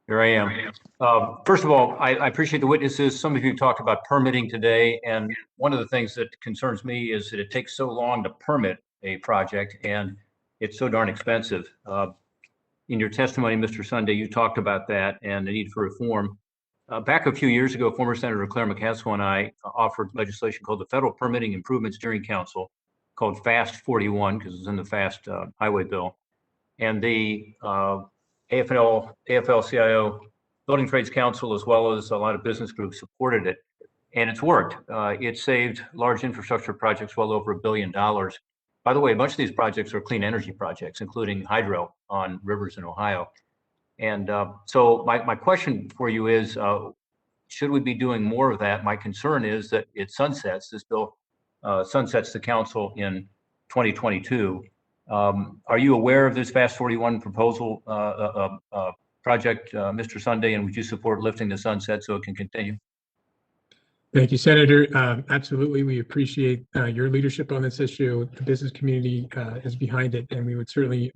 Here I am. First of all, I appreciate the witnesses. Some of you talked about permitting today, and one of the things that concerns me is that it takes so long to permit a project, and it's so darn expensive. In your testimony, Mr. Sunday, you talked about that and the need for reform. Back a few years ago, former Senator Claire McCaskill and I offered legislation called the Federal Permitting Improvement Steering Council, called FAST-41, because it's in the FAST highway bill. And the AFL-CIO, Building Trades Council, as well as a lot of business groups supported it. And it's worked. It saved large infrastructure projects well over $1 billion. By the way, a bunch of these projects are clean energy projects, including hydro on rivers in Ohio. And so my question for you is, should we be doing more of that? My concern is that it sunsets, this bill sunsets the council in 2022. Are you aware of this FAST-41 proposal project, Mr. Sunday, and would you support lifting the sunset so it can continue? Thank you, Senator. Absolutely, we appreciate your leadership on this issue. The business community is behind it, and we would certainly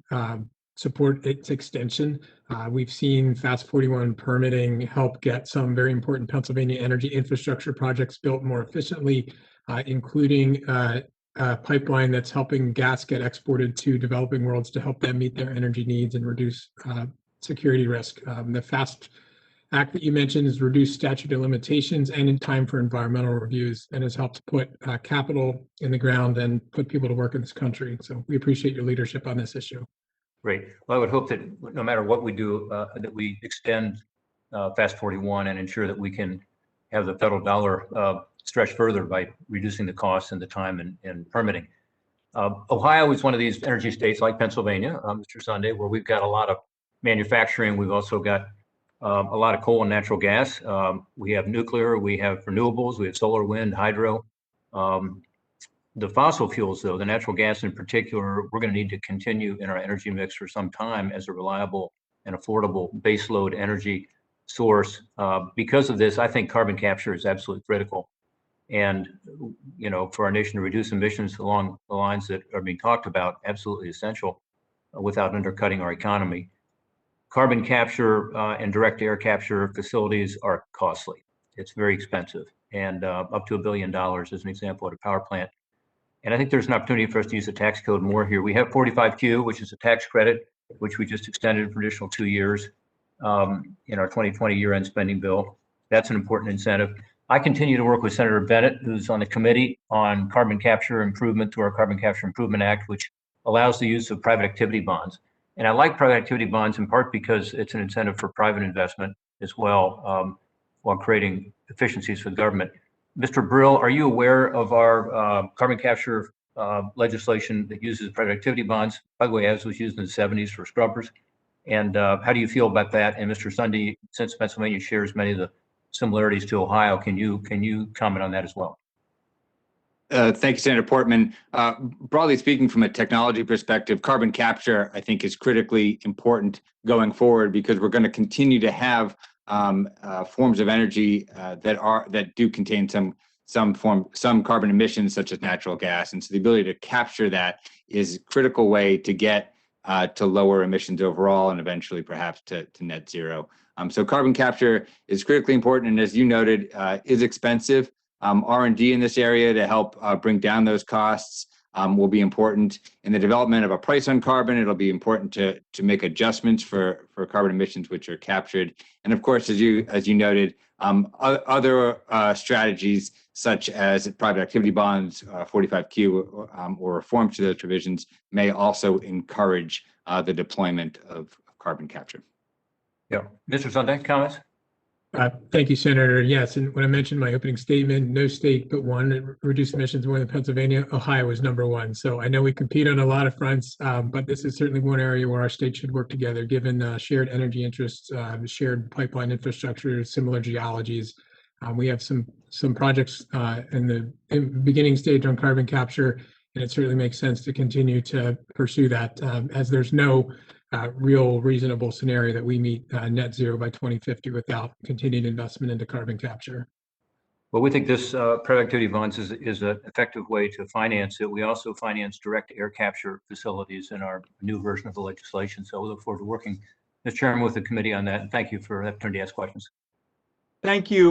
support its extension. We've seen FAST-41 permitting help get some very important Pennsylvania energy infrastructure projects built more efficiently, including a pipeline that's helping gas get exported to developing worlds to help them meet their energy needs and reduce security risk. The FAST Act that you mentioned has reduced statute of limitations and in time for environmental reviews, and has helped put capital in the ground and put people to work in this country. So we appreciate your leadership on this issue. Great. Well, I would hope that no matter what we do, that we extend FAST-41 and ensure that we can have the federal dollar stretch further by reducing the costs and the time and permitting. Ohio is one of these energy states like Pennsylvania, Mr. Sunday, where we've got a lot of manufacturing. We've also got a lot of coal and natural gas. We have nuclear, we have renewables, we have solar, wind, hydro. The fossil fuels, though, the natural gas in particular, we're going to need to continue in our energy mix for some time as a reliable and affordable baseload energy source. Because of this, I think carbon capture is absolutely critical. And, you know, for our nation to reduce emissions along the lines that are being talked about, absolutely essential without undercutting our economy. Carbon capture and direct air capture facilities are costly. It's very expensive, and up to $1 billion as an example at a power plant. And I think there's an opportunity for us to use the tax code more here. We have 45Q, which is a tax credit, which we just extended for additional 2 years in our 2020 year-end spending bill. That's an important incentive. I continue to work with Senator Bennett, who's on the committee on carbon capture improvement through our Carbon Capture Improvement Act, which allows the use of private activity bonds. And I like private activity bonds in part because it's an incentive for private investment as well, while creating efficiencies for the government. Mr. Brill, are you aware of our carbon capture legislation that uses private activity bonds? By the way, as was used in the 70s for scrubbers. And how do you feel about that? And Mr. Sunday, since Pennsylvania shares many of the similarities to Ohio, can you comment on that as well? Thank you, Senator Portman. Broadly speaking, from a technology perspective, carbon capture, I think, is critically important going forward because we're going to continue to have forms of energy that do contain some carbon emissions, such as natural gas, and so the ability to capture that is a critical way to get to lower emissions overall and eventually perhaps to net zero. So carbon capture is critically important, and as you noted, is expensive. R&D in this area to help bring down those costs will be important. In the development of a price on carbon, it'll be important to make adjustments for carbon emissions which are captured. And of course, as you noted, other strategies such as private activity bonds, 45Q, or reforms to those provisions may also encourage the deployment of carbon capture. Yeah. Mr. Sunday, comments? Thank you, Senator. Yes, and when I mentioned my opening statement, no state but one reduced emissions more than Pennsylvania. Ohio is #1. So I know we compete on a lot of fronts, but this is certainly one area where our state should work together, given shared energy interests, shared pipeline infrastructure, similar geologies. We have some projects in the beginning stage on carbon capture, and it certainly makes sense to continue to pursue that, as there's no real reasonable scenario that we meet net zero by 2050 without continued investment into carbon capture. Well, we think this private activity bonds is an effective way to finance it. We also finance direct air capture facilities in our new version of the legislation. So we look forward to working Mr. Chairman, with the committee on that. And thank you for the opportunity to ask questions. Thank you.